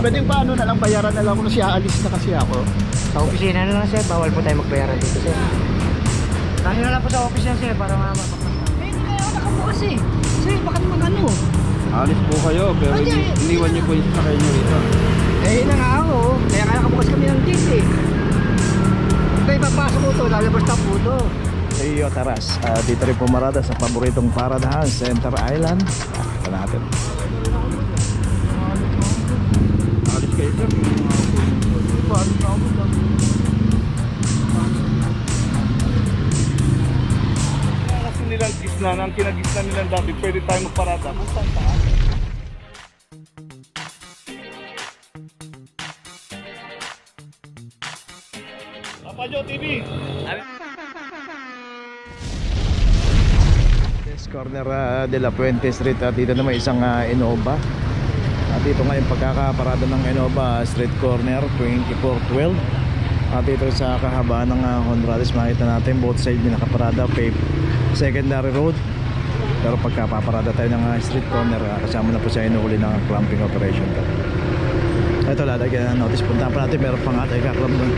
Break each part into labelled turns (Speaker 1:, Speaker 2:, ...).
Speaker 1: Pwedeng paano na lang, bayaran na lang kung siya, alis na kasi ako.
Speaker 2: Sa opisina na lang sir, bawal po tayo magbayaran dito sir. Tayo na lang po sa opisina sir para mapapasok.
Speaker 3: Eh, hindi kaya ako nakabukas eh. Sir, bakit magano?
Speaker 4: Alis po kayo, pero iniwan niyo po yung sakay niyo rito.
Speaker 3: Eh, yun na nga ako. Kaya nakabukas kami ng gate eh. Kaya papasok ko ito, lalabas na po ito.
Speaker 1: Iyo Taras, dito rin pumarada sa paboritong paradahan, Center Island. Ito natin.
Speaker 4: Alis kayo sir. Kasi nilang gisna, ang kinagisna nilang dati, pwede tayo magparada. Saan taas? Papajo TV!
Speaker 1: Corner de la Puente Street at dito naman isang Innova. At dito ngayon pagkakaparada ng Innova Street Corner 2412. At dito sa kahabaan ng Honrales makita natin both side din nakaparada, paved secondary road. Pero pagkapaparada tayo ng street corner, kasama na po sa inuuli ng clamping operation. Ito lalagyan ng notice, punta pa natin, meron pa nga tayo kaklamp doon.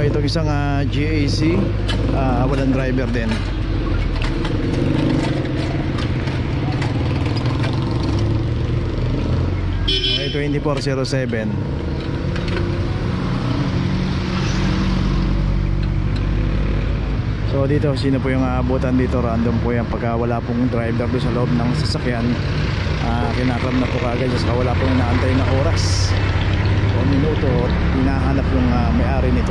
Speaker 1: Itong isang GAC, walang driver din. Okay, 2407. So dito, sino po yung aabutan dito? Random po yan pagka wala pong driver doon sa loob ng sasakyan. Kinaklam na po kaagad kasi wala pong inaantay na oras o minuto, hinahanap yung may-ari nito.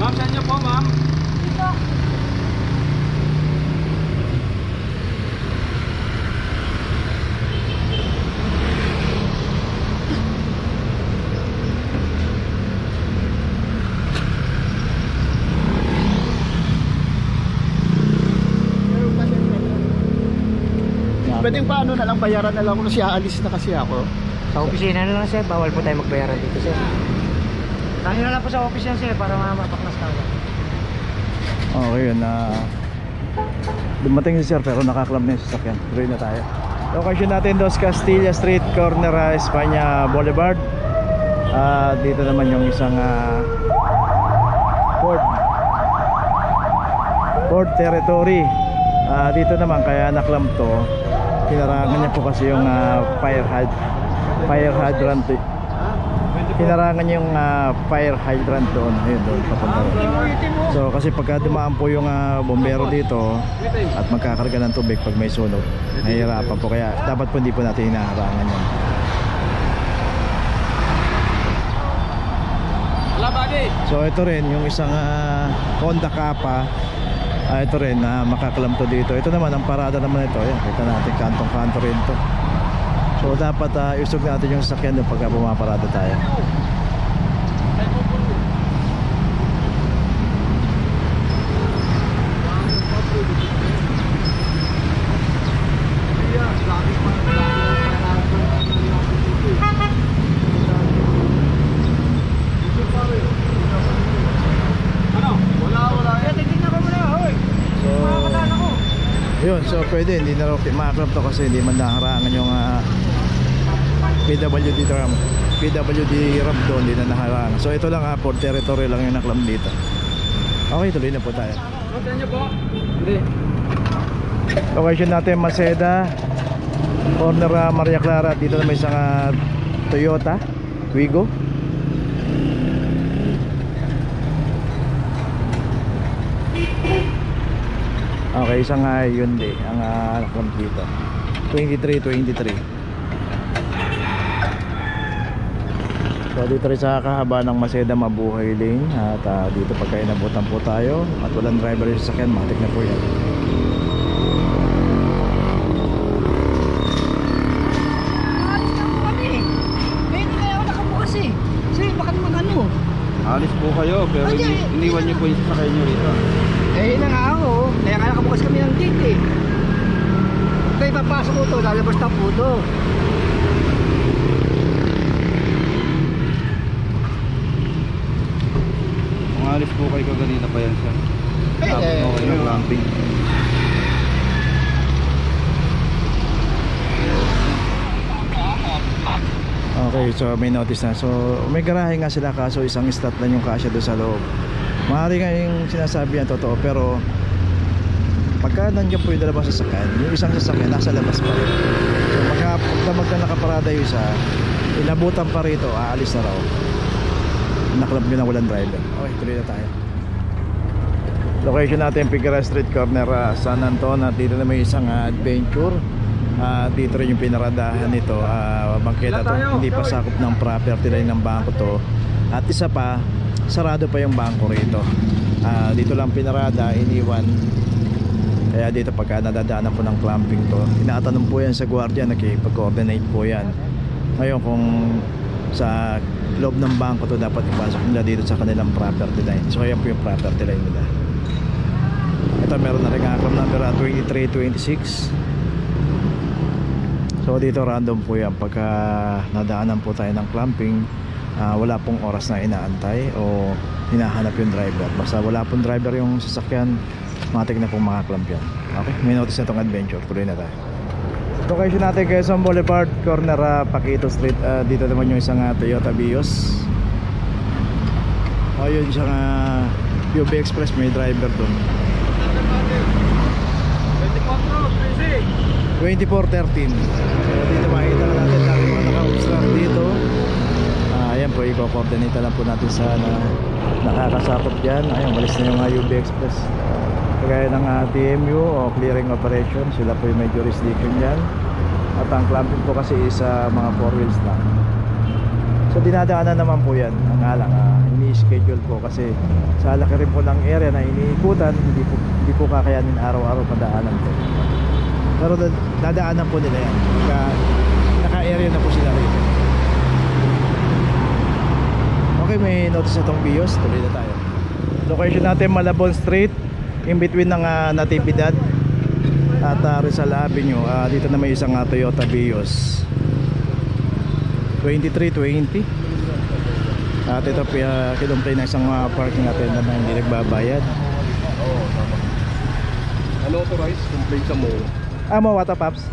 Speaker 4: Ma'am, saan niyo po ma'am?
Speaker 3: Dito.
Speaker 1: Pwedeng paano na lang, bayaran na lang kung siya, alis na kasi ako.
Speaker 2: Sa opisina na lang sir, bawal po tayo magbayaran dito sir. Tayo na lang po sa opisina sir para mapaklas tayo.
Speaker 1: Okay yun, dumating si sir pero nakaklam na yung sasakyan. Tuloy na tayo. Location natin, Dos Castilla Street, corner Espanya Boulevard. Dito naman yung isang Ford territory. Dito naman kaya naklam to, hinarangan niya po kasi yung fire hydrant. Hinarangan niya yung fire hydrant doon. Ayun, doon papunta doon. So kasi pagka dumaan po yung bombero dito at magkakarga ng tubig pag may sunog, nahihirapan po, kaya dapat po hindi po natin hinaharangan yan. So ito rin yung isang Honda Kappa. Ito rin makakalam to dito. Ito naman ang parada naman ito. Ayan, kita natin kantong-kanto rin to. So dapat usog natin yung sasakyan doon pagka pumaparada tayo. Yun, so pwede, hindi na makaklap to kasi hindi man naharangan yung PWD ramp doon, hindi na naharangan. So ito lang Ford territory lang yung naklam dito. Okay, tuloy na po tayo.
Speaker 4: Saan niyo po? Hindi.
Speaker 1: Location natin Maceda, corner Maria Clara. Dito na may isang Toyota Wigo. Okay, isang Hyundai ang naklam dito. 2323. So dito rin sa kahaba ng Maceda Mabuhay Lane. At dito pagka inabutan po tayo at walang driver yung sasakyan, matik na po yan.
Speaker 3: Alis na po kami. Eh, hindi kaya ako nakabukas eh. Sir, bakit
Speaker 5: Alis po kayo, pero iniwan niyo po yung sasakay niyo rito.
Speaker 3: Eh, na nga ako. Kaya nakabukas kami ng gate eh. Kaya ipapasok ko to, lalabas na po to.
Speaker 5: Kung alis po kayo kaganina pa yan sir. Tapos
Speaker 3: Eh,
Speaker 5: po kayo ng clamping.
Speaker 1: Okay, so may notice na. So may garahe nga sila kaso isang slot lang yung kasya doon sa loob. Maaari nga yung sinasabi yan totoo, pero pagka nandiyan po yung dalawang sasakyan, yung isang sasakyan nasa labas pa rin. So pagka nakaparada yung isa, inabutan pa rito, aalis na raw. Naklab nyo na walang driver. Okay, tuloy na tayo. Location natin, Figueroa Street Corner, San Antonio. Dito na may isang adventure. Dito rin yung pinaradahan nito, bangketa to. Hindi pa sakop ng property line ng bangko to. At isa pa, sarado pa yung bangko rito. Dito lang pinarada, iniwan. Kaya dito pagka nadadaanan po ng clamping to, inatanong po yan sa guardia, nakipag-coordinate po yan. Ngayon kung sa loob ng bangko to, dapat ipasok nila dito sa kanilang property line. So yan po yung property line nila. Ito meron na rin account number 2326. So dito random po yan pagka nadaanan po tayo ng clamping. Wala pong oras na inaantay o hinahanap yung driver. Basta wala pong driver yung sasakyan, matik na pong makaklamp yan. Okay, may notice na itong adventure. Tuloy na tayo. Location natin Quezon Boulevard, corner Paquito Street. Dito naman yung isang Toyota Vios. Yun isang UB Express, may driver doon. 2413. So dito makikita na natin dati mga naka-obstruct dito. Ayan po, i-coordinate lang po natin sa nakakasakop dyan. Ayan, malis na yung UB Express. Kagaya ng TMU o clearing operation, sila po yung may jurisdiction dyan. At ang clamping po kasi is mga 4 wheels lang. So dinadaanan naman po yan. Ang nga lang, ini-schedule po kasi sa laki rin po ng area na iniikutan, hindi po kakayanin araw-araw padaanan po. Pero dadaanan po nila yan. Naka-area na po sila rito. Okay, may notice na itong Vios. Tuloy na tayo. Location natin Malabon Street, in between ng Natividad at Rizal Avenue. Dito na may isang Toyota Vios 2320. At ito kinumplay na isang parking attendant na hindi nagbabayad.
Speaker 4: Unauthorized complaint sa MOA.
Speaker 1: MOA to, Paps?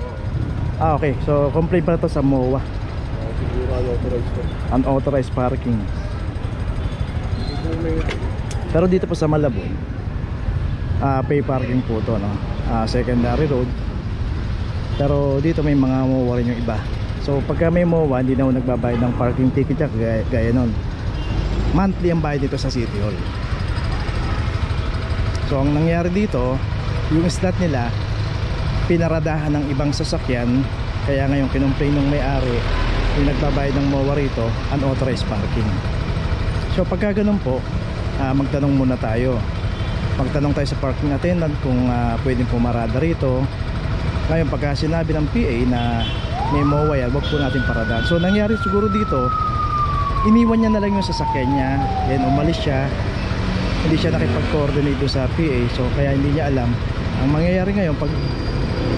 Speaker 1: Okay, so complaint pa na to sa MOA.
Speaker 4: Siguro unauthorized to.
Speaker 1: Unauthorized parking. Pero dito po sa Malabon, pay parking po to, no? Secondary road. Pero dito may mga MOA rin yung iba. So pagka may MOA, hindi na ako nagbabayad ng parking ticket gaya nun. Monthly ang bayad dito sa City Hall. So ang nangyari dito, yung slot nila pinaradahan ng ibang sasakyan, kaya ngayon kinumplain ng may-ari yung nagbabayad ng MOA rito, unauthorized parking. So pagka ganun po, magtanong muna tayo. Magtanong tayo sa parking attendant kung pwedeng pumarada rito. Ngayon pagka sinabi ng PA na may MOA yan, wag po natin paradahan. So nangyari siguro dito, iniwan niya na lang yung sasakyan niya, then umalis siya, hindi siya nakipag-coordinate sa PA, so kaya hindi niya alam. Ang mangyayari ngayon, pag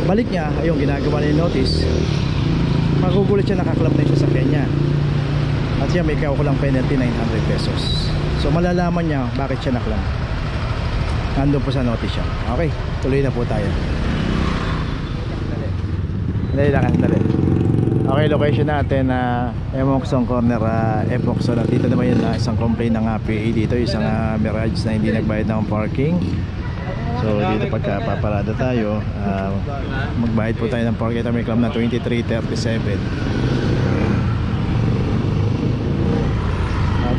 Speaker 1: balik niya, ayun, ginagawa niya yung notice, magugulit siya, nakaklam na yung sasakyan niya, at siya may kaukulang penalty 900 pesos. So malalaman niya bakit siya naklam. Nandun po sa notice siya. Okay, tuloy na po tayo. Dali lang, dali. Okay, location natin Emoxon Corner, Emoxon. At dito naman yun isang complaint ng PA dito, isang Mirage na hindi nagbayad ng parking. So dito pagka paparada tayo, magbayad po tayo ng parking. Ito may claim na 2337.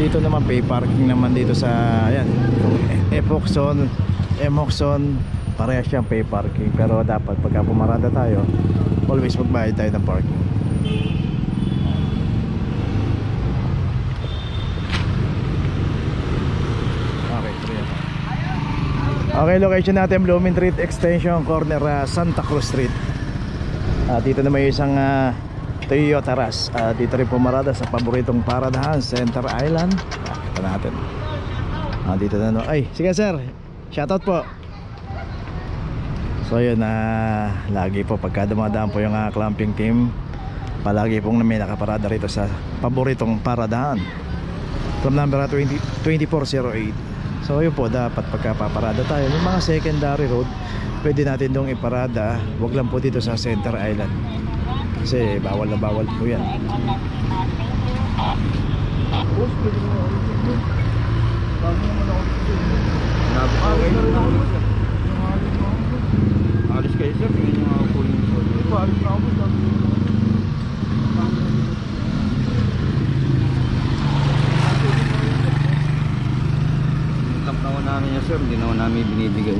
Speaker 1: Dito naman pay parking naman dito sa ayan, Emoxon, parehas siyang pay parking. Pero dapat pagka pumarada tayo, always magbayad tayo ng parking. Okay, location natin Blooming Street Extension Corner, Santa Cruz Street. Dito na may isang Toyota Rush. Dito rin pumarada sa paboritong paradahan, Center Island. Ito natin. Dito na no. Ay, sige sir. Shoutout po. So yun, lagi po pagka dumadaan po yung clamping team, palagi pong may nakaparada rito sa paboritong paradahan. From number 2408. So yun po, dapat pagkapaparada tayo yung mga secondary road, pwede natin dong iparada. Wag lang po dito sa Center Island kasi bawal na bawal po yan.
Speaker 5: Alis kayo sir, tingin nyo nga po yung soda.
Speaker 4: Alis na ako.
Speaker 5: Yung tank naman namin niya sir, hindi naman namin binibigay.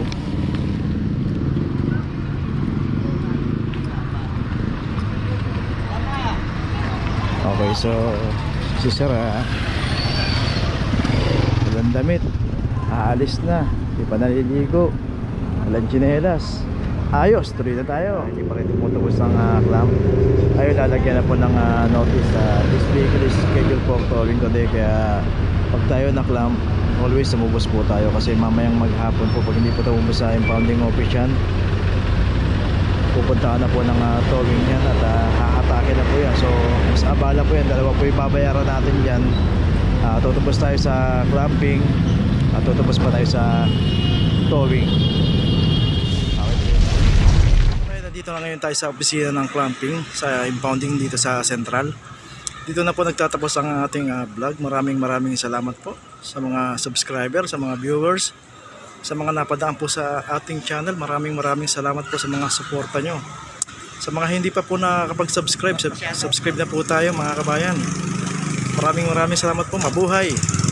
Speaker 1: Okay, so si sir walang damit, aalis na, di pa naliligo, walang tsinelas. Ayos, tuloy na tayo. Hindi pa rin tumutubos ng clamp. Ayun, lalagyan na po ng notice. This vehicle is scheduled for towing today. Kaya pag tayo na clamp, always sumubos po tayo. Kasi mamayang maghapon po, pag hindi po tumubos sa impounding office yan, pupuntaan na po ng towing yan at hahatakin na po yan. So mas abala po yan, dalawa po yung babayaran natin dyan. Tutubos tayo sa clamping at tutubos pa tayo sa towing. Dito na ngayon tayo sa opisina ng clamping sa impounding dito sa Central. Dito na po nagtatapos ang ating vlog. Maraming salamat po sa mga subscriber, sa mga viewers, sa mga napadaan po sa ating channel. Maraming salamat po sa mga suporta nyo. Sa mga hindi pa po nakakapag-subscribe, subscribe na po tayo mga kabayan. Maraming salamat po. Mabuhay!